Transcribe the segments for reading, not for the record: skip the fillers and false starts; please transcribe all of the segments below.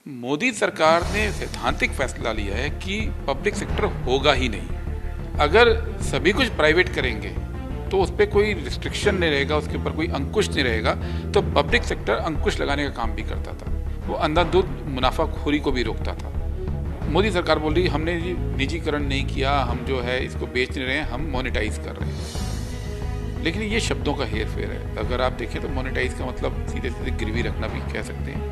मोदी सरकार ने सैद्धांतिक फैसला लिया है कि पब्लिक सेक्टर होगा ही नहीं। अगर सभी कुछ प्राइवेट करेंगे तो उस पर कोई रिस्ट्रिक्शन नहीं रहेगा, उसके ऊपर कोई अंकुश नहीं रहेगा। तो पब्लिक सेक्टर अंकुश लगाने का काम भी करता था, वो अंधाधुंध मुनाफाखोरी को भी रोकता था। मोदी सरकार बोल रही हमने निजीकरण नहीं किया, हम जो है इसको बेच नहीं रहे हैं, हम मोनेटाइज कर रहे हैं। लेकिन ये शब्दों का हेर फेर है। अगर आप देखें तो मोनेटाइज का मतलब सीधे सीधे गिरवी रखना भी कह सकते हैं,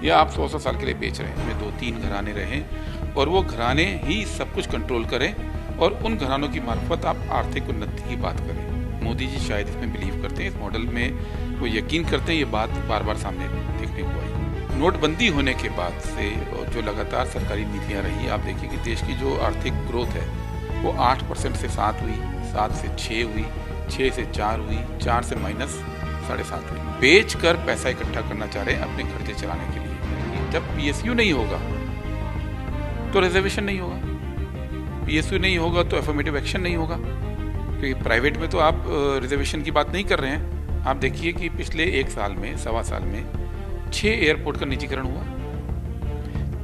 या आप 100 साल के लिए बेच रहे हैं, में 2-3 घराने रहें और वो घराने ही सब कुछ कंट्रोल करें और उन घरानों की मार्फत आप आर्थिक उन्नति की बात करें। मोदी जी शायद इसमें बिलीव करते हैं, इस मॉडल में वो यकीन करते हैं। ये बात बार बार सामने देखने को आई। नोटबंदी होने के बाद से जो लगातार सरकारी नीतियाँ रही, आप देखिए कि देश की जो आर्थिक ग्रोथ है वो 8% से 7 हुई, 7 से 6 हुई, 6 से 4 हुई, 4 से -7.5 हुई। बेच कर पैसा इकट्ठा करना चाह रहे हैं अपने खर्चे चलाने के लिए। जब पीएसयू नहीं होगा तो रिजर्वेशन नहीं होगा, पीएसयू नहीं होगा तो एफर्मेटिव एक्शन नहीं होगा, क्योंकि प्राइवेट में तो आप रिजर्वेशन की बात नहीं कर रहे हैं। आप देखिए कि पिछले 1 साल में, सवा साल में 6 एयरपोर्ट का निजीकरण हुआ,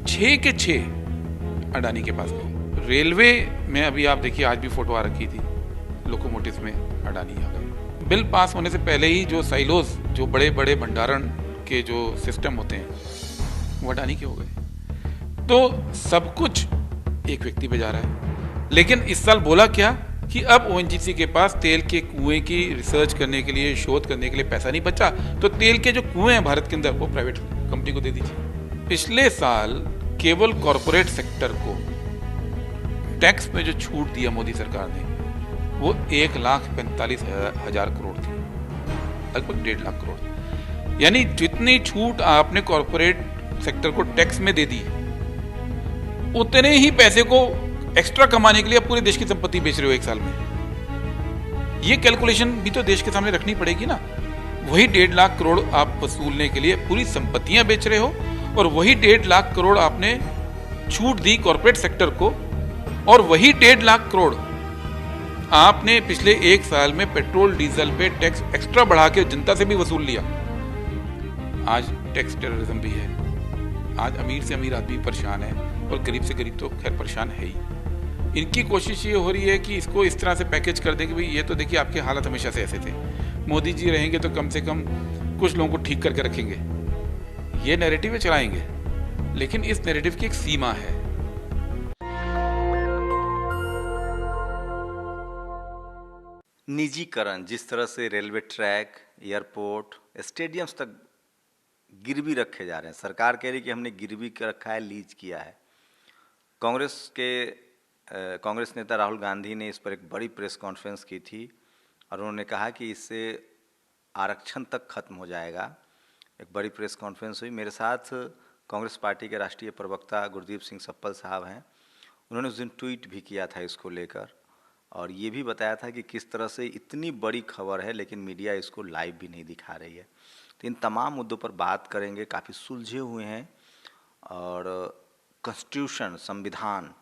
6 के 6 अडानी के पास गए। रेलवे में अभी आप देखिए, आज भी फोटो आ रखी थी, लोकोमोटिव में अडानी आ गए। बिल पास होने से पहले ही जो साइलोज, जो बड़े बड़े भंडारण के जो सिस्टम होते हैं, वो अडानी के हो गए। तो सब कुछ एक व्यक्ति पे जा रहा है। लेकिन इस साल बोला क्या कि अब ओएनजीसी के पास तेल के कुएं की रिसर्च करने के लिए, शोध करने के लिए पैसा नहीं बचा, तो तेल के जो कुएं हैं भारत के अंदर वो प्राइवेट कंपनी को दे दीजिए। पिछले साल केवल कॉरपोरेट सेक्टर को टैक्स में जो छूट दिया मोदी सरकार ने, वो 1,45,000 करोड़ थी, लगभग 1.5 लाख करोड़। यानी जितनी छूट आपने कॉरपोरेट सेक्टर को टैक्स में दे दी, उतने ही पैसे को एक्स्ट्रा कमाने के लिए आप पूरे देश की संपत्ति बेच रहे हो 1 साल में। ये कैलकुलेशन भी तो देश के सामने रखनी पड़ेगी ना। वही 1.5 लाख करोड़ आप वसूलने के लिए पूरी संपत्तियां बेच रहे हो, और वही 1.5 लाख करोड़ आपने छूट दी कॉर्पोरेट सेक्टर को, और वही 1.5 लाख करोड़ आपने पिछले 1 साल में पेट्रोल डीजल पे टैक्स एक्स्ट्रा बढ़ा के जनता से भी वसूल लिया। आज टैक्स टेररिज्म भी है। आज अमीर से अमीर आदमी परेशान है और गरीब से गरीब तो खैर परेशान है ही। इनकी कोशिश ये हो रही है कि इसको इस तरह से पैकेज कर दें कि भाई ये तो देखिए आपके हालात हमेशा से ऐसे थे, मोदी जी रहेंगे तो कम से कम कुछ लोगों को ठीक करके रखेंगे। ये नैरेटिव चलाएंगे, लेकिन इस नैरेटिव की एक सीमा है। निजीकरण, जिस तरह से रेलवे ट्रैक, एयरपोर्ट, स्टेडियम्स तक गिरवी रखे जा रहे हैं। सरकार कह रही है कि हमने गिरवी रखा है, लीज किया है। कांग्रेस नेता राहुल गांधी ने इस पर एक बड़ी प्रेस कॉन्फ्रेंस की थी और उन्होंने कहा कि इससे आरक्षण तक खत्म हो जाएगा। एक बड़ी प्रेस कॉन्फ्रेंस हुई। मेरे साथ कांग्रेस पार्टी के राष्ट्रीय प्रवक्ता गुरदीप सिंह सप्पल साहब हैं। उन्होंने उस दिन ट्वीट भी किया था इसको लेकर, और ये भी बताया था कि किस तरह से इतनी बड़ी खबर है लेकिन मीडिया इसको लाइव भी नहीं दिखा रही है। तो इन तमाम मुद्दों पर बात करेंगे। काफ़ी सुलझे हुए हैं, और कॉन्स्टिट्यूशन, संविधान,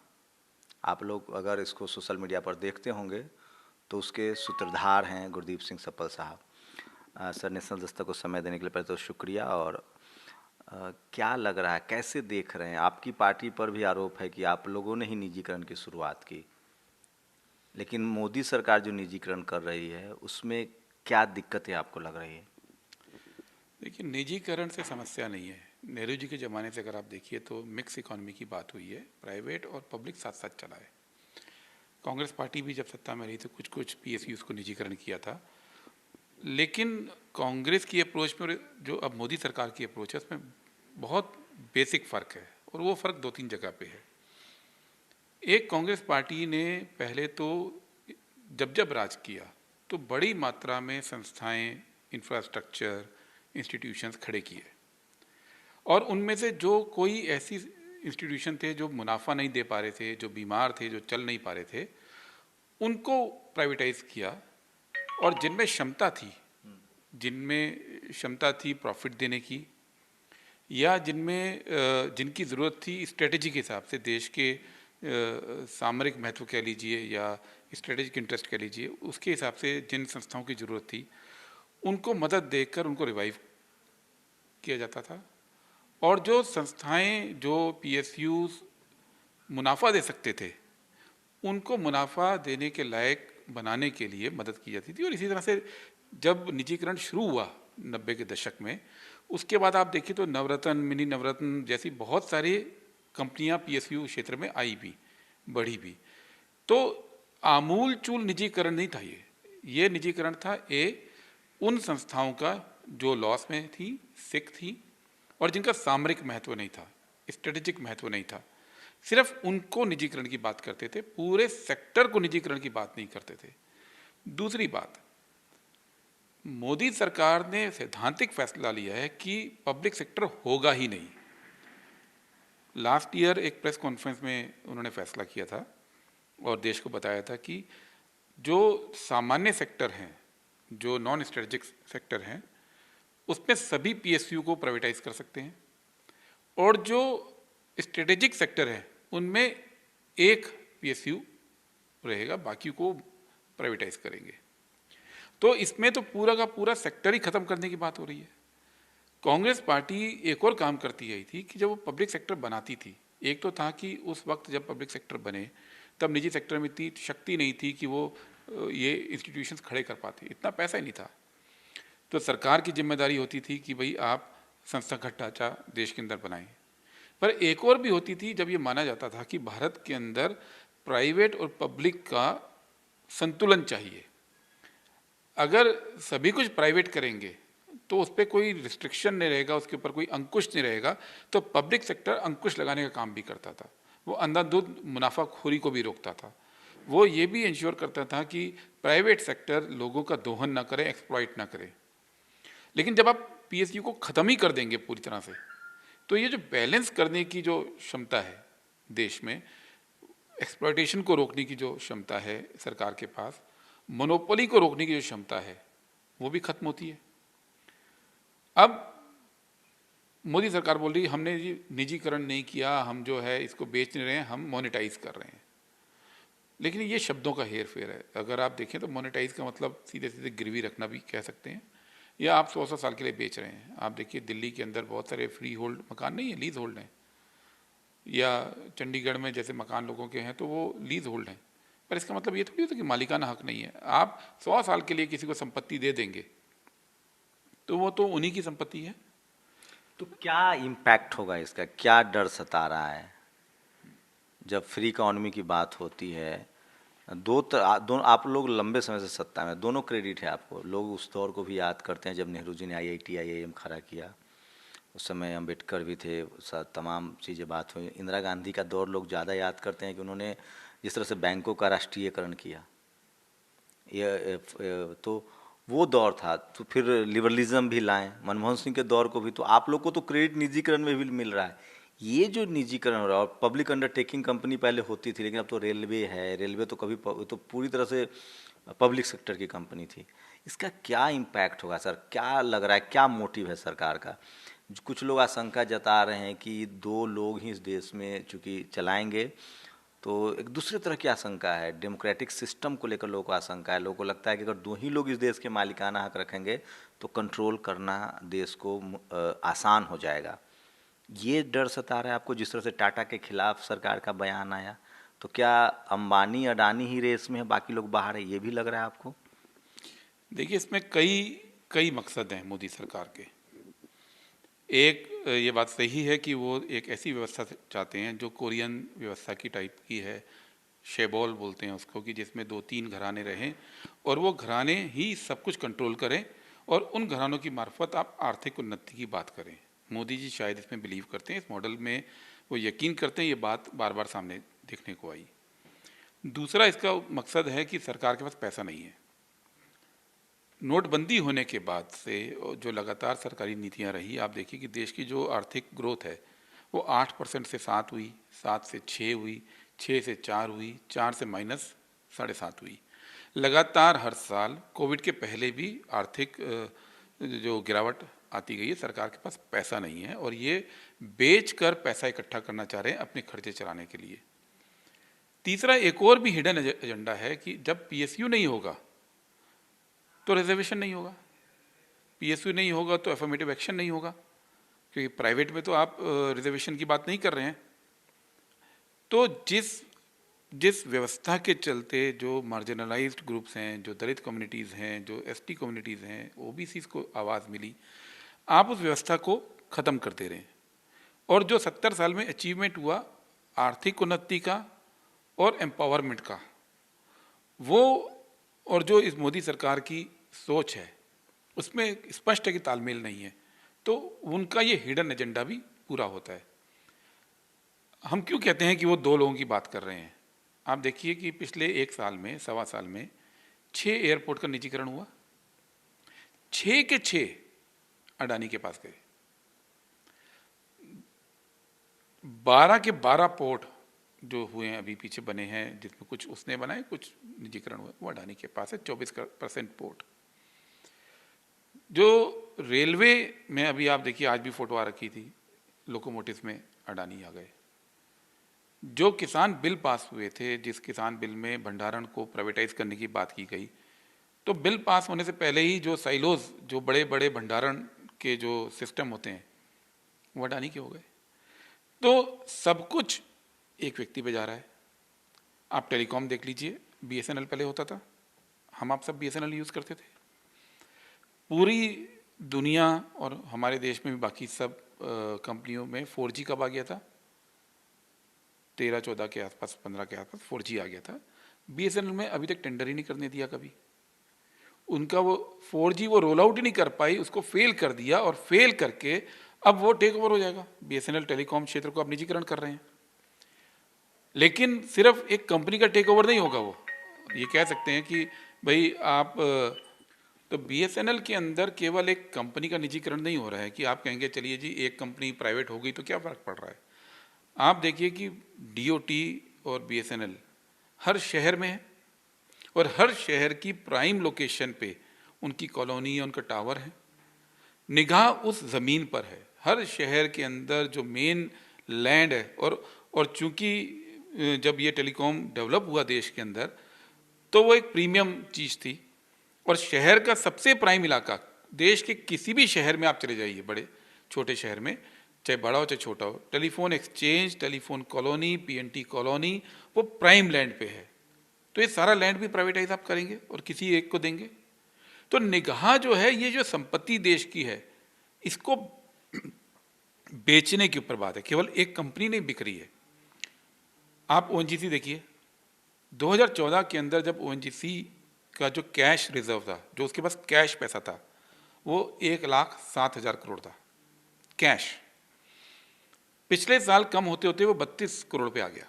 आप लोग अगर इसको सोशल मीडिया पर देखते होंगे तो उसके सूत्रधार हैं गुरदीप सिंह सप्पल साहब। सर, नेशनल दस्तक को समय देने के लिए पहले तो शुक्रिया। और क्या लग रहा है, कैसे देख रहे हैं? आपकी पार्टी पर भी आरोप है कि आप लोगों ने ही निजीकरण की शुरुआत की, लेकिन मोदी सरकार जो निजीकरण कर रही है उसमें क्या दिक्कतें आपको लग रही है? देखिए, निजीकरण से समस्या नहीं है। नेहरू जी के ज़माने से अगर आप देखिए तो मिक्स इकोनॉमी की बात हुई है, प्राइवेट और पब्लिक साथ साथ चला है। कांग्रेस पार्टी भी जब सत्ता में रही तो कुछ कुछ पीएसयूज को निजीकरण किया था, लेकिन कांग्रेस की अप्रोच में और जो अब मोदी सरकार की अप्रोच है उसमें बहुत बेसिक फ़र्क है, और वो फ़र्क 2-3 जगह पे है। एक, कांग्रेस पार्टी ने पहले तो जब राज किया तो बड़ी मात्रा में संस्थाएं, इंफ्रास्ट्रक्चर, इंस्टीट्यूशंस खड़े किए, और उनमें से जो कोई ऐसी इंस्टीट्यूशन थे जो मुनाफा नहीं दे पा रहे थे, जो बीमार थे, जो चल नहीं पा रहे थे, उनको प्राइवेटाइज किया। और जिनमें क्षमता थी प्रॉफिट देने की, या जिनकी ज़रूरत थी स्ट्रेटेजी के हिसाब से, देश के सामरिक महत्व कह लीजिए या स्ट्रेटेजिक इंटरेस्ट कह लीजिए, उसके हिसाब से जिन संस्थाओं की ज़रूरत थी उनको मदद देकर उनको रिवाइव किया जाता था। और जो संस्थाएं जो पीएसयूज मुनाफा दे सकते थे उनको मुनाफा देने के लायक बनाने के लिए मदद की जाती थी। और इसी तरह से जब निजीकरण शुरू हुआ 90 के दशक में, उसके बाद आप देखिए तो नवरत्न, मिनी नवरत्न जैसी बहुत सारी कंपनियां पीएसयू क्षेत्र में आई भी, बढ़ी भी। तो आमूल चूल निजीकरण नहीं था ये निजीकरण था उन संस्थाओं का जो लॉस में थी, सिक थी और जिनका सामरिक महत्व नहीं था, स्ट्रेटेजिक महत्व नहीं था। सिर्फ उनको निजीकरण की बात करते थे, पूरे सेक्टर को निजीकरण की बात नहीं करते थे। दूसरी बात, मोदी सरकार ने सैद्धांतिक फैसला लिया है कि पब्लिक सेक्टर होगा ही नहीं। लास्ट ईयर एक प्रेस कॉन्फ्रेंस में उन्होंने फैसला किया था और देश को बताया था कि जो सामान्य सेक्टर हैं, जो नॉन स्ट्रेटेजिक सेक्टर हैं, उसमें सभी पीएसयू को प्राइवेटाइज कर सकते हैं और जो स्ट्रेटेजिक सेक्टर है उनमें एक पीएसयू रहेगा, बाकी को प्राइवेटाइज करेंगे। तो इसमें तो पूरा का पूरा सेक्टर ही खत्म करने की बात हो रही है। कांग्रेस पार्टी एक और काम करती आई थी कि जब वो पब्लिक सेक्टर बनाती थी, एक तो था कि उस वक्त जब पब्लिक सेक्टर बने तब निजी सेक्टर में इतनी शक्ति नहीं थी कि वो ये इंस्टीट्यूशंस खड़े कर पाते, इतना पैसा ही नहीं था। तो सरकार की जिम्मेदारी होती थी कि भाई आप संस्थागत ढांचा देश के अंदर बनाएं। पर एक और भी होती थी जब ये माना जाता था कि भारत के अंदर प्राइवेट और पब्लिक का संतुलन चाहिए। अगर सभी कुछ प्राइवेट करेंगे तो उस पर कोई रिस्ट्रिक्शन नहीं रहेगा, उसके ऊपर कोई अंकुश नहीं रहेगा। तो पब्लिक सेक्टर अंकुश लगाने का काम भी करता था, वो अंधाधुंध मुनाफाखोरी को भी रोकता था। वो ये भी इंश्योर करता था कि प्राइवेट सेक्टर लोगों का दोहन ना करे, एक्सप्लॉइट ना करे। लेकिन जब आप पीएसयू को ख़त्म ही कर देंगे पूरी तरह से, तो ये जो बैलेंस करने की जो क्षमता है देश में, एक्सप्लॉइटेशन को रोकने की जो क्षमता है सरकार के पास, मोनोपोली को रोकने की जो क्षमता है, वो भी खत्म होती है। अब मोदी सरकार बोल रही है हमने निजीकरण नहीं किया, हम जो है इसको बेच नहीं रहे हैं, हम मोनेटाइज कर रहे हैं। लेकिन ये शब्दों का हेर फेर है। अगर आप देखें तो मोनेटाइज का मतलब सीधे सीधे गिरवी रखना भी कह सकते हैं, या आप 100 साल के लिए बेच रहे हैं। आप देखिए दिल्ली के अंदर बहुत सारे फ्री होल्ड मकान नहीं है, लीज होल्ड हैं, या चंडीगढ़ में जैसे मकान लोगों के हैं तो वो लीज होल्ड हैं। पर इसका मतलब ये थोड़ी होता कि मालिकाना हक नहीं है। आप 100 साल के लिए किसी को संपत्ति दे देंगे तो वो तो उन्हीं की संपत्ति है। तो क्या इम्पैक्ट होगा इसका, क्या डर सता रहा है जब फ्री इकोनॉमी की बात होती है? दोनों आप लोग लंबे समय से सत्ता में, दोनों क्रेडिट है आपको। लोग उस दौर को भी याद करते हैं जब नेहरू जी ने IIT IIM खड़ा किया, उस समय अम्बेडकर भी थे, तमाम चीज़ें बात हुई। इंदिरा गांधी का दौर लोग ज़्यादा याद करते हैं कि उन्होंने जिस तरह से बैंकों का राष्ट्रीयकरण किया, ये तो वो दौर था। तो फिर लिबरलिज्म भी लाएं, मनमोहन सिंह के दौर को भी। तो आप लोग को तो क्रेडिट निजीकरण में भी मिल रहा है। ये जो निजीकरण हो रहा है, और पब्लिक अंडरटेकिंग कंपनी पहले होती थी, लेकिन अब तो रेलवे है, रेलवे तो कभी तो पूरी तरह से पब्लिक सेक्टर की कंपनी थी। इसका क्या इम्पैक्ट होगा सर, क्या लग रहा है, क्या मोटिव है सरकार का? कुछ लोग आशंका जता रहे हैं कि 2 लोग ही इस देश में चूँकि चलाएंगे, तो एक दूसरे तरह की आशंका है। डेमोक्रेटिक सिस्टम को लेकर लोगों को आशंका है। लोगों को लगता है कि अगर 2 ही लोग इस देश के मालिकाना हक रखेंगे तो कंट्रोल करना देश को आसान हो जाएगा। ये डर सता रहा है आपको? जिस तरह से टाटा के खिलाफ सरकार का बयान आया, तो क्या अंबानी अडानी ही रेस में है, बाकी लोग बाहर है, ये भी लग रहा है आपको? देखिए इसमें कई मकसद हैं मोदी सरकार के। एक ये बात सही है कि वो एक ऐसी व्यवस्था चाहते हैं जो कोरियन व्यवस्था की टाइप की है, शेबॉल बोलते हैं उसको, कि जिसमें 2-3 घराने रहें और वो घराने ही सब कुछ कंट्रोल करें और उन घरानों की मार्फत आप आर्थिक उन्नति की बात करें। मोदी जी शायद इसमें बिलीव करते हैं, इस मॉडल में वो यकीन करते हैं। ये बात बार बार सामने देखने को आई। दूसरा इसका मकसद है कि सरकार के पास पैसा नहीं है। नोटबंदी होने के बाद से जो लगातार सरकारी नीतियां रही, आप देखिए कि देश की जो आर्थिक ग्रोथ है वो 8% से 7 हुई, 7 से 6 हुई, 6 से 4 हुई, 4 से -7.5 हुई। लगातार हर साल कोविड के पहले भी आर्थिक जो गिरावट आती गई है। सरकार के पास पैसा नहीं है और ये बेचकर पैसा इकट्ठा करना चाह रहे हैं अपने खर्चे चलाने के लिए। तीसरा एक और भी हिडन एजेंडा है कि जब पीएसयू नहीं होगा तो रिजर्वेशन नहीं होगा, पीएसयू नहीं होगा तो एफर्मेटिव एक्शन नहीं होगा, क्योंकि प्राइवेट में तो आप रिजर्वेशन की बात नहीं कर रहे हैं। तो जिस व्यवस्था के चलते जो मार्जिनलाइज्ड ग्रुप्स हैं, जो दलित कम्युनिटीज़ हैं, जो एसटी कम्युनिटीज़ हैं, ओबीसी को आवाज़ मिली, आप उस व्यवस्था को ख़त्म कर दे रहे हैं। और जो 70 साल में अचीवमेंट हुआ आर्थिक उन्नति का और एम्पावरमेंट का, वो और जो इस मोदी सरकार की सोच है उसमें स्पष्ट है कि तालमेल नहीं है, तो उनका ये हिडन एजेंडा भी पूरा होता है। हम क्यों कहते हैं कि वो दो लोगों की बात कर रहे हैं? आप देखिए कि पिछले 1 साल में, सवा साल में 6 एयरपोर्ट का निजीकरण हुआ, 6 के 6 अडानी के पास गए। 12 के 12 पोर्ट जो हुए हैं, अभी पीछे बने हैं, जिसमें कुछ उसने बनाए, कुछ निजीकरण हुआ, वो अडानी के पास है। 24% पोर्ट। जो रेलवे में अभी आप देखिए, आज भी फोटो आ रखी थी, लोकोमोटिव में अडानी आ गए। जो किसान बिल पास हुए थे, जिस किसान बिल में भंडारण को प्राइवेटाइज करने की बात की गई, तो बिल पास होने से पहले ही जो साइलोज, जो बड़े बड़े भंडारण के जो सिस्टम होते हैं, वो अडानी के हो गए। तो सब कुछ एक व्यक्ति पे जा रहा है। आप टेलीकॉम देख लीजिए, बीएसएनएल पहले होता था, हम आप सब बीएसएनएल यूज़ करते थे। पूरी दुनिया और हमारे देश में भी बाकी सब कंपनियों में 4G कब आ गया था? 13-14 के आसपास, 15 के आसपास 4G आ गया था। बीएसएनएल में अभी तक टेंडर ही नहीं करने दिया कभी। उनका वो 4G वो रोल आउट ही नहीं कर पाई, उसको फेल कर दिया, और फेल करके अब वो टेक ओवर हो जाएगा। बीएसएनएल टेलीकॉम क्षेत्र को अब निजीकरण कर रहे हैं। लेकिन सिर्फ एक कंपनी का टेक ओवर नहीं होगा, वो ये कह सकते हैं कि भाई आप, तो बीएसएनएल के अंदर केवल एक कंपनी का निजीकरण नहीं हो रहा है कि आप कहेंगे चलिए जी एक कंपनी प्राइवेट हो गई तो क्या फ़र्क पड़ रहा है। आप देखिए कि डीओटी और बीएसएनएल हर शहर में है, और हर शहर की प्राइम लोकेशन पे उनकी कॉलोनी, उनका टावर है, निगाह उस ज़मीन पर है। हर शहर के अंदर जो मेन लैंड है, और चूंकि जब ये टेलीकॉम डेवलप हुआ देश के अंदर, तो वो एक प्रीमियम चीज़ थी। और शहर का सबसे प्राइम इलाका, देश के किसी भी शहर में आप चले जाइए, बड़े छोटे शहर में, चाहे बड़ा हो चाहे छोटा हो, telephone exchange, telephone colony, PNT colony, वो प्राइम लैंड पे है। तो ये सारा लैंड भी प्राइवेटाइज आप करेंगे और किसी एक को देंगे। तो निगाह जो है, ये जो संपत्ति देश की है, इसको बेचने के ऊपर बात है। केवल एक कंपनी नहीं बिक रही है। आप ओएनजीसी देखिए, 2014 के अंदर जब ओएनजीसी का जो कैश रिजर्व था, जो उसके पास कैश पैसा था, वो 1,07,000 करोड़ था कैश। पिछले साल कम होते होते वो 32 करोड़ पे आ गया।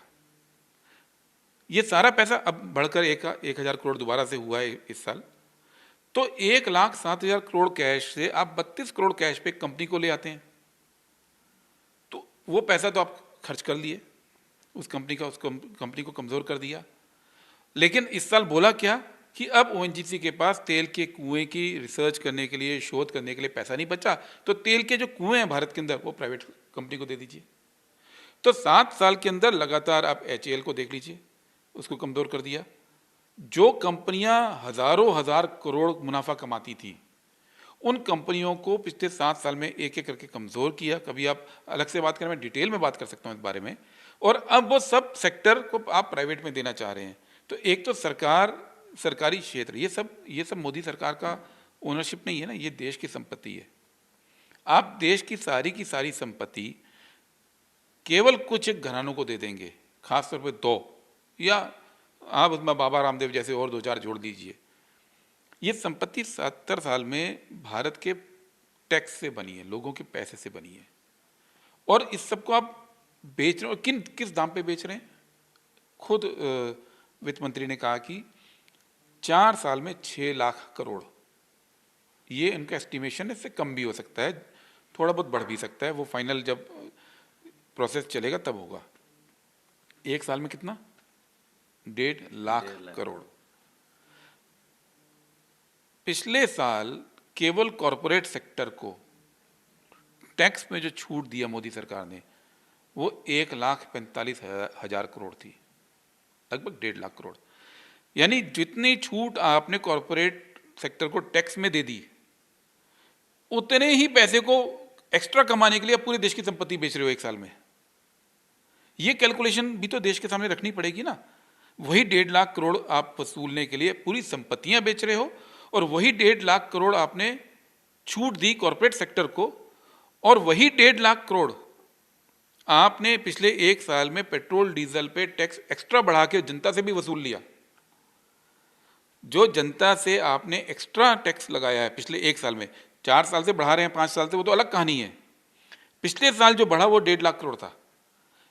ये सारा पैसा अब बढ़कर 1,000 करोड़ दोबारा से हुआ है इस साल। तो 1,07,000 करोड़ कैश से आप 32 करोड़ कैश पे कंपनी को ले आते हैं, तो वो पैसा तो आप खर्च कर लिए, उस कंपनी को कमज़ोर कर दिया। लेकिन इस साल बोला क्या कि अब ओएनजीसी के पास तेल के कुएं की रिसर्च करने के लिए, शोध करने के लिए पैसा नहीं बचा, तो तेल के जो कुएं हैं भारत के अंदर, वो प्राइवेट कंपनी को दे दीजिए। तो 7 साल के अंदर लगातार आप एचएएल को देख लीजिए, उसको कमज़ोर कर दिया। जो कंपनियां हज़ारों हज़ार करोड़ मुनाफा कमाती थी, उन कंपनियों को पिछले 7 साल में एक एक करके कमज़ोर किया। कभी आप अलग से बात करें, मैं डिटेल में बात कर सकता हूं इस बारे में। और अब वो सब सेक्टर को आप प्राइवेट में देना चाह रहे हैं। तो एक तो सरकारी क्षेत्र, ये सब मोदी सरकार का ओनरशिप नहीं है ना, ये देश की संपत्ति है। आप देश की सारी संपत्ति केवल कुछ घरानों को दे देंगे, खासतौर पे 2, या आप उसमें बाबा रामदेव जैसे और 2-4 जोड़ दीजिए। ये संपत्ति 70 साल में भारत के टैक्स से बनी है, लोगों के पैसे से बनी है, और इस सबको आप बेच रहे हो। किस दाम पे बेच रहे हैं? खुद वित्त मंत्री ने कहा कि 4 साल में 6 लाख करोड़, ये इनका एस्टिमेशन है। इससे कम भी हो सकता है, थोड़ा बहुत बढ़ भी सकता है, वो फाइनल जब प्रोसेस चलेगा तब होगा। 1 साल में कितना? 1.5 लाख करोड़। पिछले साल केवल कॉरपोरेट सेक्टर को टैक्स में जो छूट दिया मोदी सरकार ने, वो 1,45,000 करोड़ थी, लगभग 1.5 लाख करोड़। यानी जितनी छूट आपने कॉरपोरेट सेक्टर को टैक्स में दे दी, उतने ही पैसे को एक्स्ट्रा कमाने के लिए आप पूरे देश की संपत्ति बेच रहे हो एक साल में। ये कैलकुलेशन भी तो देश के सामने रखनी पड़ेगी ना। वही 1.5 लाख करोड़ आप वसूलने के लिए पूरी संपत्तियां बेच रहे हो, और वही 1.5 लाख करोड़ आपने छूट दी कॉरपोरेट सेक्टर को, और वही 1.5 लाख करोड़ आपने पिछले एक साल में पेट्रोल डीजल पे टैक्स एक्स्ट्रा बढ़ा के जनता से भी वसूल लिया। जो जनता से आपने एक्स्ट्रा टैक्स लगाया है पिछले एक साल में, 4 साल से बढ़ा रहे हैं 5 साल से, वो तो अलग कहानी है। पिछले साल जो बढ़ा वो 1.5 लाख करोड़ था।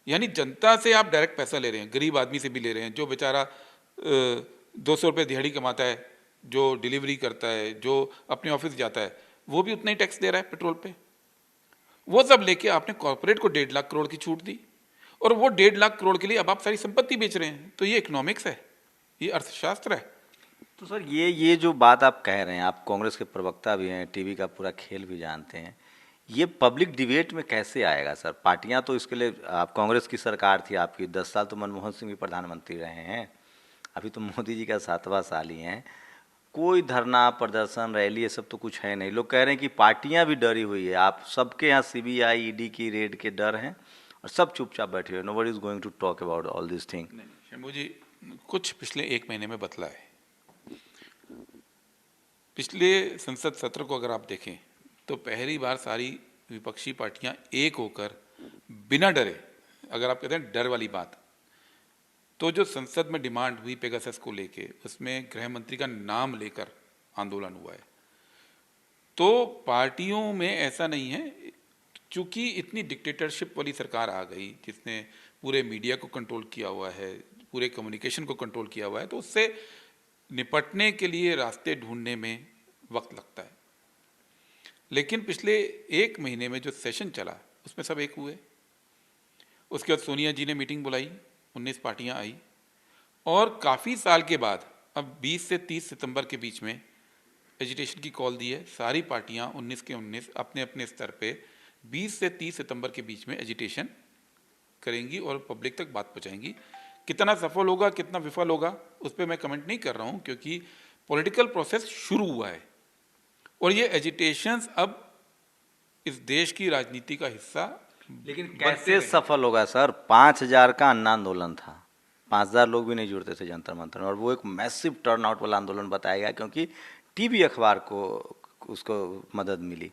यानी जनता से आप डायरेक्ट पैसा ले रहे हैं, गरीब आदमी से भी ले रहे हैं, जो बेचारा 200 रुपये दिहाड़ी कमाता है, जो डिलीवरी करता है, जो अपने ऑफिस जाता है, वो भी उतना ही टैक्स दे रहा है पेट्रोल पे। वो सब लेके आपने कॉर्पोरेट को 1.5 लाख करोड़ की छूट दी, और वो 1.5 लाख करोड़ के लिए अब आप सारी संपत्ति बेच रहे हैं। तो ये इकोनॉमिक्स है, ये अर्थशास्त्र है। तो सर ये जो बात आप कह रहे हैं, आप कांग्रेस के प्रवक्ता भी हैं, टीवी का पूरा खेल भी जानते हैं, ये पब्लिक डिबेट में कैसे आएगा सर? पार्टियां तो इसके लिए, आप कांग्रेस की सरकार थी आपकी, 10 साल तो मनमोहन सिंह भी प्रधानमंत्री रहे हैं, अभी तो मोदी जी का 7वां साल ही है। कोई धरना प्रदर्शन रैली ये सब तो कुछ है नहीं। लोग कह रहे हैं कि पार्टियां भी डरी हुई है, आप सबके यहाँ CBI ED की रेड के डर हैं और सब चुपचाप बैठे हुए, nobody is going to talk about all this thing. Shambhu ji, कुछ पिछले एक महीने में बदला है। पिछले संसद सत्र को अगर आप देखें तो पहली बार सारी विपक्षी पार्टियां एक होकर बिना डरे, अगर आप कहते हैं डर वाली बात, तो जो संसद में डिमांड हुई पेगासस को लेके, उसमें गृह मंत्री का नाम लेकर आंदोलन हुआ है। तो पार्टियों में ऐसा नहीं है, क्योंकि इतनी डिक्टेटरशिप वाली सरकार आ गई जिसने पूरे मीडिया को कंट्रोल किया हुआ है, पूरे कम्युनिकेशन को कंट्रोल किया हुआ है, तो उससे निपटने के लिए रास्ते ढूंढने में वक्त लगता है। लेकिन पिछले एक महीने में जो सेशन चला उसमें सब एक हुए। उसके बाद सोनिया जी ने मीटिंग बुलाई, 19 पार्टियां आई, और काफ़ी साल के बाद अब 20 से 30 सितंबर के बीच में एजिटेशन की कॉल दी है। सारी पार्टियां 19 के 19 अपने अपने स्तर पे 20 से 30 सितंबर के बीच में एजिटेशन करेंगी और पब्लिक तक बात पहुंचाएंगी। कितना सफल होगा कितना विफल होगा उस पर मैं कमेंट नहीं कर रहा हूं, क्योंकि पॉलिटिकल प्रोसेस शुरू हुआ है और ये एजिटेशंस अब इस देश की राजनीति का हिस्सा। लेकिन कैसे सफल होगा सर? 5,000 का अन्ना आंदोलन था, 5,000 लोग भी नहीं जुड़ते थे जंतर मंतर में, और वो एक मैसिव टर्नआउट वाला आंदोलन बताया गया, क्योंकि टीवी अखबार को उसको मदद मिली।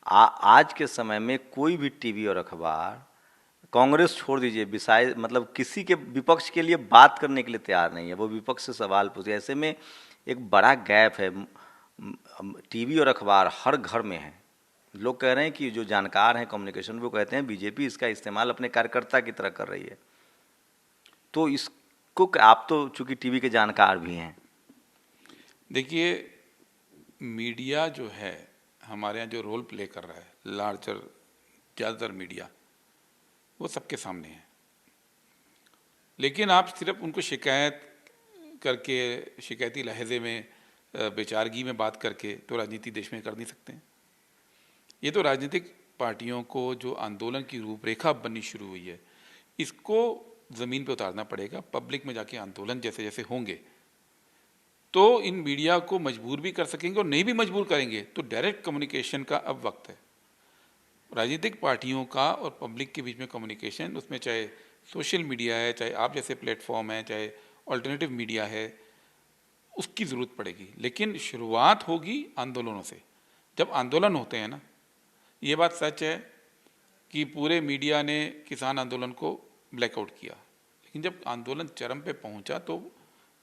आज के समय में कोई भी टीवी और अखबार, कांग्रेस छोड़ दीजिए, बिसाइड मतलब किसी के विपक्ष के लिए बात करने के लिए तैयार नहीं है। वो विपक्ष से सवाल पूछे, ऐसे में एक बड़ा गैप है। टीवी और अखबार हर घर में है। लोग कह रहे हैं कि जो जानकार हैं कम्युनिकेशन, वो कहते हैं बीजेपी इसका इस्तेमाल अपने कार्यकर्ता की तरह कर रही है। तो इसको, आप तो चूंकि टीवी के जानकार भी हैं। देखिए, मीडिया जो है हमारे यहाँ जो रोल प्ले कर रहा है, लार्जर ज़्यादातर मीडिया, वो सबके सामने है। लेकिन आप सिर्फ उनको शिकायत करके, शिकायती लहजे में, बेचारगी में बात करके तो राजनीति देश में कर नहीं सकते हैं। ये तो राजनीतिक पार्टियों को जो आंदोलन की रूपरेखा बननी शुरू हुई है, इसको ज़मीन पे उतारना पड़ेगा। पब्लिक में जाके आंदोलन जैसे जैसे होंगे तो इन मीडिया को मजबूर भी कर सकेंगे, और नहीं भी मजबूर करेंगे तो डायरेक्ट कम्युनिकेशन का अब वक्त है। राजनीतिक पार्टियों का और पब्लिक के बीच में कम्युनिकेशन, उसमें चाहे सोशल मीडिया है, चाहे आप जैसे प्लेटफॉर्म है, चाहे ऑल्टरनेटिव मीडिया है, उसकी ज़रूरत पड़ेगी। लेकिन शुरुआत होगी आंदोलनों से। जब आंदोलन होते हैं ना, ये बात सच है कि पूरे मीडिया ने किसान आंदोलन को ब्लैकआउट किया, लेकिन जब आंदोलन चरम पे पहुंचा तो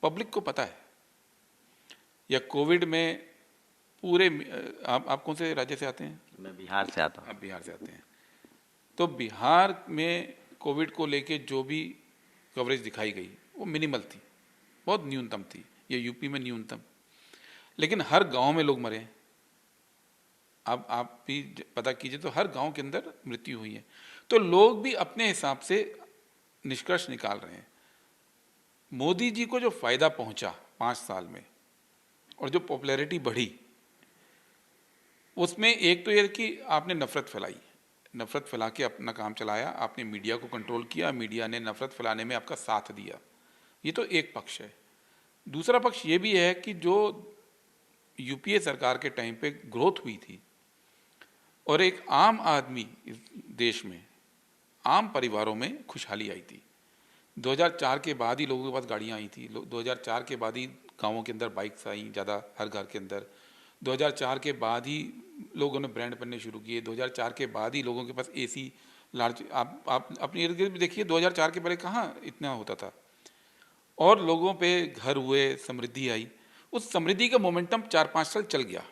पब्लिक को पता है। या कोविड में पूरे, आप कौन से राज्य से आते हैं? मैं बिहार से आता हूँ। आप बिहार से आते हैं, तो बिहार में कोविड को लेके जो भी कवरेज दिखाई गई वो मिनिमल थी, बहुत न्यूनतम थी। या यूपी में न्यूनतम, लेकिन हर गांव में लोग मरे हैं। अब आप भी पता कीजिए तो हर गांव के अंदर मृत्यु हुई है। तो लोग भी अपने हिसाब से निष्कर्ष निकाल रहे हैं। मोदी जी को जो फायदा पहुंचा 5 साल में और जो पॉपुलैरिटी बढ़ी, उसमें एक तो ये कि आपने नफरत फैलाई, नफरत फैला के अपना काम चलाया, आपने मीडिया को कंट्रोल किया, मीडिया ने नफरत फैलाने में आपका साथ दिया। ये तो एक पक्ष है। दूसरा पक्ष ये भी है कि जो यूपीए सरकार के टाइम पे ग्रोथ हुई थी, और एक आम आदमी इस देश में, आम परिवारों में खुशहाली आई थी। 2004 के बाद ही लोगों के पास गाड़ियाँ आई थी, 2004 के बाद ही गाँवों के अंदर बाइक्स आई ज़्यादा हर घर के अंदर, 2004 के बाद ही लोगों ने ब्रांड पहनने शुरू किए, 2004 के बाद ही लोगों के पास एसी लार्ज, आप अपने इर्द गिर्द भी देखिए 2004 के पहले कहाँ इतना होता था। और लोगों पे घर हुए, समृद्धि आई। उस समृद्धि का मोमेंटम 4-5 साल चल गया।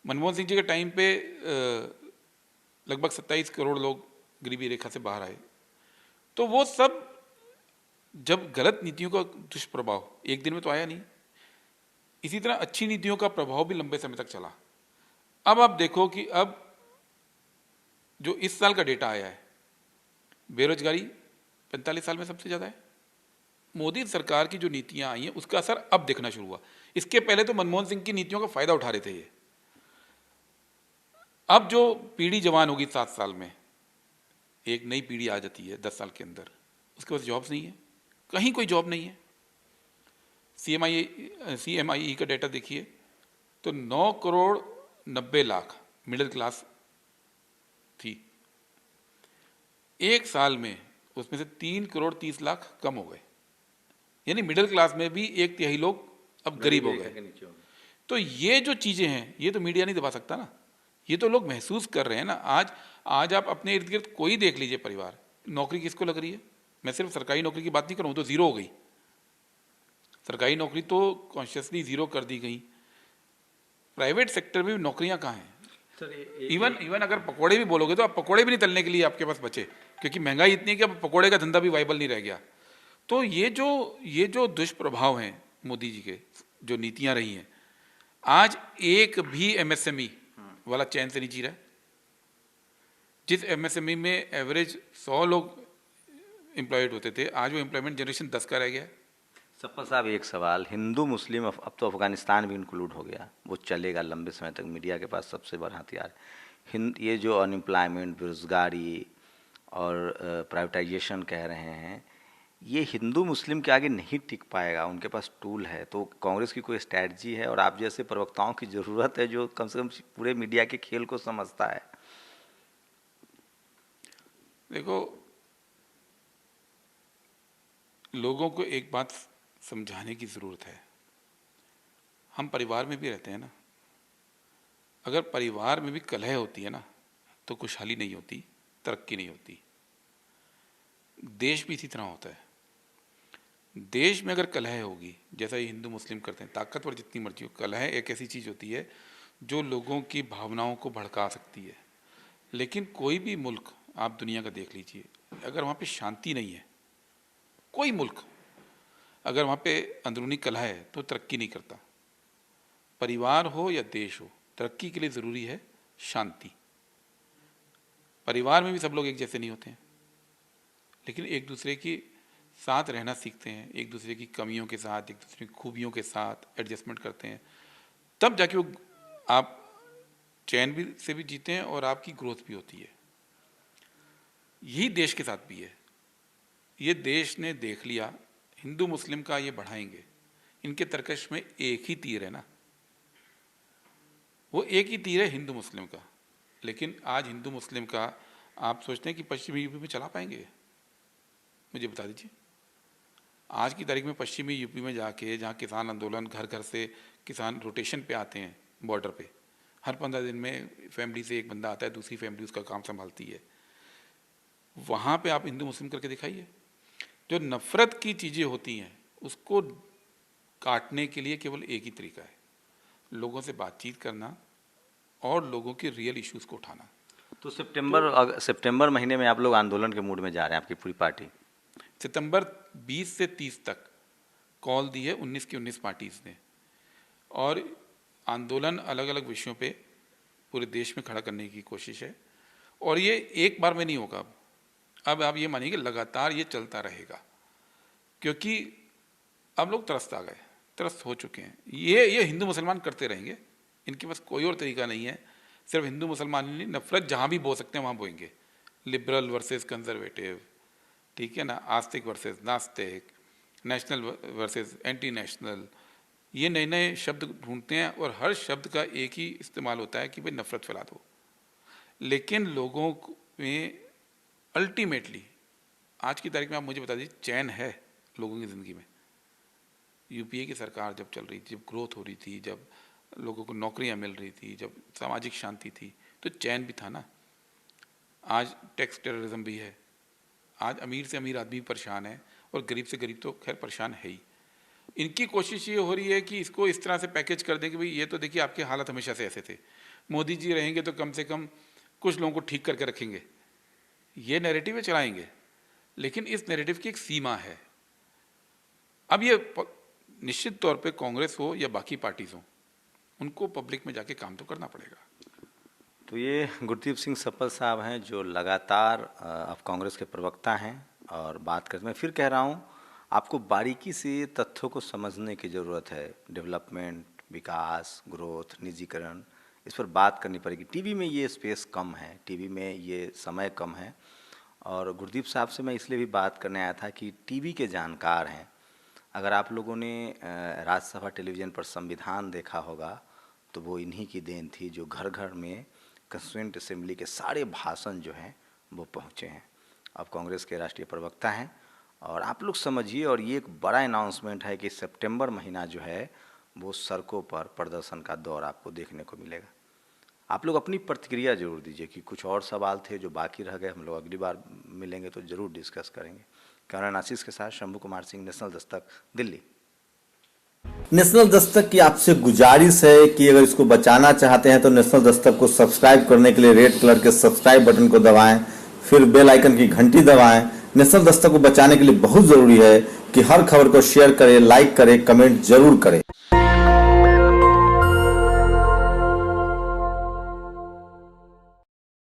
मनमोहन सिंह जी के टाइम पे लगभग 27 करोड़ लोग गरीबी रेखा से बाहर आए। तो वो सब जब गलत नीतियों का दुष्प्रभाव एक दिन में तो आया नहीं, इसी तरह अच्छी नीतियों का प्रभाव भी लंबे समय तक चला। अब आप देखो कि अब जो इस साल का डेटा आया है, बेरोजगारी 45 साल में सबसे ज़्यादा है। मोदी सरकार की जो नीतियां आई हैं उसका असर अब दिखना शुरू हुआ। इसके पहले तो मनमोहन सिंह की नीतियों का फायदा उठा रहे थे ये। अब जो पीढ़ी जवान होगी 7 साल में, एक नई पीढ़ी आ जाती है 10 साल के अंदर, उसके पास जॉब्स नहीं है, कहीं कोई जॉब नहीं है। CMIE का डेटा देखिए तो 9 करोड़ 90 लाख मिडिल क्लास थी, एक साल में उसमें से 3 करोड़ 30 लाख कम हो गए, यानी मिडिल क्लास में भी 1/3 लोग अब गरीब हो गए। तो ये जो चीजें हैं ये तो मीडिया नहीं दबा सकता ना, ये तो लोग महसूस कर रहे हैं ना। आज आप अपने इर्द गिर्द कोई देख लीजिए परिवार, नौकरी किसको लग रही है। मैं सिर्फ सरकारी नौकरी की बात नहीं कर रहा हूँ, तो जीरो हो गई सरकारी नौकरी, तो कॉन्शियसली जीरो कर दी गई। प्राइवेट सेक्टर में भी नौकरियां कहाँ हैं? इवन अगर पकोड़े भी बोलोगे तो आप पकोड़े भी नहीं तलने के लिए आपके पास बचे, क्योंकि महंगाई इतनी है कि अब पकोड़े का धंधा भी वाइबल नहीं रह गया। तो ये जो दुष्प्रभाव हैं मोदी जी के, जो नीतियां रही हैं, आज एक भी MSME वाला चैन से नहीं जी रहा है। जिस MSME में एवरेज 100 लोग एम्प्लॉयड होते थे, आज वो एम्प्लॉयमेंट जनरेशन 10 का रह गया है। सपा साहब, एक सवाल, हिंदू मुस्लिम अब तो अफगानिस्तान भी इंक्लूड हो गया, वो चलेगा लंबे समय तक, मीडिया के पास सबसे बड़ा हथियार। ये जो अनएम्प्लॉयमेंट, बेरोजगारी और प्राइवेटाइजेशन कह रहे हैं, ये हिंदू मुस्लिम के आगे नहीं टिक पाएगा। उनके पास टूल है, तो कांग्रेस की कोई स्ट्रैटेजी है? और आप जैसे प्रवक्ताओं की ज़रूरत है जो कम से कम पूरे मीडिया के खेल को समझता है। देखो, लोगों को एक बात समझाने की ज़रूरत है। हम परिवार में भी रहते हैं ना, अगर परिवार में भी कलह होती है ना तो खुशहाली नहीं होती, तरक्की नहीं होती। देश भी इसी तरह होता है। देश में अगर कलह होगी, जैसा ये हिंदू मुस्लिम करते हैं, ताकतवर जितनी मर्जी हो, कलह एक ऐसी चीज़ होती है जो लोगों की भावनाओं को भड़का सकती है। लेकिन कोई भी मुल्क आप दुनिया का देख लीजिए, अगर वहाँ पे शांति नहीं है, कोई मुल्क अगर वहाँ पे अंदरूनी कलह है तो तरक्की नहीं करता। परिवार हो या देश हो, तरक्की के लिए ज़रूरी है शांति। परिवार में भी सब लोग एक जैसे नहीं होते हैं, लेकिन एक दूसरे के साथ रहना सीखते हैं, एक दूसरे की कमियों के साथ, एक दूसरे की खूबियों के साथ एडजस्टमेंट करते हैं, तब जाके वो आप चैन भी से भी जीते हैं और आपकी ग्रोथ भी होती है। यही देश के साथ भी है। ये देश ने देख लिया हिंदू मुस्लिम का ये बढ़ाएंगे, इनके तर्कश में एक ही तीर है ना, वो एक ही तीर है हिंदू मुस्लिम का। लेकिन आज हिंदू मुस्लिम का आप सोचते हैं कि पश्चिमी यूपी में चला पाएंगे? मुझे बता दीजिए। आज की तारीख में पश्चिमी यूपी में जाके, जहाँ किसान आंदोलन, घर घर से किसान रोटेशन पे आते हैं बॉर्डर पे, हर 15 दिन में फैमिली से एक बंदा आता है, दूसरी फैमिली उसका काम संभालती है, वहाँ पे आप हिंदू मुस्लिम करके दिखाइए। जो नफरत की चीज़ें होती हैं उसको काटने के लिए केवल एक ही तरीका है, लोगों से बातचीत करना और लोगों के रियल इश्यूज को उठाना। तो सितंबर महीने में आप लोग आंदोलन के मूड में जा रहे हैं, आपकी पूरी पार्टी? सितंबर 20 से 30 तक कॉल दी है 19 की 19 पार्टीज ने, और आंदोलन अलग अलग विषयों पे पूरे देश में खड़ा करने की कोशिश है। और ये एक बार में नहीं होगा, अब आप ये मानिए कि लगातार ये चलता रहेगा, क्योंकि अब लोग त्रस्त हो चुके हैं। ये हिंदू मुसलमान करते रहेंगे, इनके पास कोई और तरीका नहीं है। सिर्फ हिंदू मुसलमान नहीं, नफरत जहाँ भी बो सकते हैं वहाँ बोएंगे। लिबरल वर्सेस कंजर्वेटिव, ठीक है ना, आस्तिक वर्सेस नास्तिक, नेशनल वर्सेस एंटी नेशनल, ये नए नए शब्द ढूंढते हैं और हर शब्द का एक ही इस्तेमाल होता है कि भाई नफरत फैला दो। लेकिन लोगों में अल्टीमेटली आज की तारीख में आप मुझे बता दीजिए चैन है लोगों की ज़िंदगी में? यूपीए की सरकार जब चल रही थी, जब ग्रोथ हो रही थी, जब लोगों को नौकरियां मिल रही थी, जब सामाजिक शांति थी, तो चैन भी था ना। आज टैक्स टेररिज्म भी है, आज अमीर से अमीर आदमी परेशान है और गरीब से गरीब तो खैर परेशान है ही। इनकी कोशिश ये हो रही है कि इसको इस तरह से पैकेज कर दें कि भाई ये तो देखिए आपके हालात हमेशा से ऐसे थे, मोदी जी रहेंगे तो कम से कम कुछ लोगों को ठीक करके रखेंगे, ये नैरेटिव चलाएंगे। लेकिन इस नैरेटिव की एक सीमा है। अब ये निश्चित तौर पे कांग्रेस हो या बाकी पार्टीज हो, उनको पब्लिक में जाके काम तो करना पड़ेगा। तो ये गुरदीप सिंह सप्पल साहब हैं जो लगातार अब कांग्रेस के प्रवक्ता हैं और बात करते मैं फिर कह रहा हूँ आपको बारीकी से तथ्यों को समझने की ज़रूरत है। डेवलपमेंट, विकास, ग्रोथ, निजीकरण, इस पर बात करनी पड़ेगी। टीवी में ये स्पेस कम है, टीवी में ये समय कम है। और गुरदीप साहब से मैं इसलिए भी बात करने आया था कि टीवी के जानकार हैं। अगर आप लोगों ने राज्यसभा टेलीविज़न पर संविधान देखा होगा तो वो इन्हीं की देन थी, जो घर घर में कंस्टिट्यूएंट असेंबली के सारे भाषण जो हैं वो पहुँचे हैं। अब कांग्रेस के राष्ट्रीय प्रवक्ता हैं और आप लोग समझिए, और ये एक बड़ा अनाउंसमेंट है कि सितंबर महीना जो है वो सड़कों पर प्रदर्शन का दौर आपको देखने को मिलेगा। आप लोग अपनी प्रतिक्रिया जरूर दीजिए कि कुछ और सवाल थे जो बाकी रह गए, हम लोग अगली बार मिलेंगे तो ज़रूर डिस्कस करेंगे। कैमरामैन आशीष के साथ शंभू कुमार सिंह, नेशनल दस्तक, दिल्ली। नेशनल दस्तक की आपसे गुजारिश है कि अगर इसको बचाना चाहते हैं तो नेशनल दस्तक को सब्सक्राइब करने के लिए रेड कलर के सब्सक्राइब बटन को दबाएं, फिर बेल आइकन की घंटी दबाएं। नेशनल दस्तक को बचाने के लिए बहुत जरूरी है कि हर खबर को शेयर करें, लाइक करें, कमेंट जरूर करें।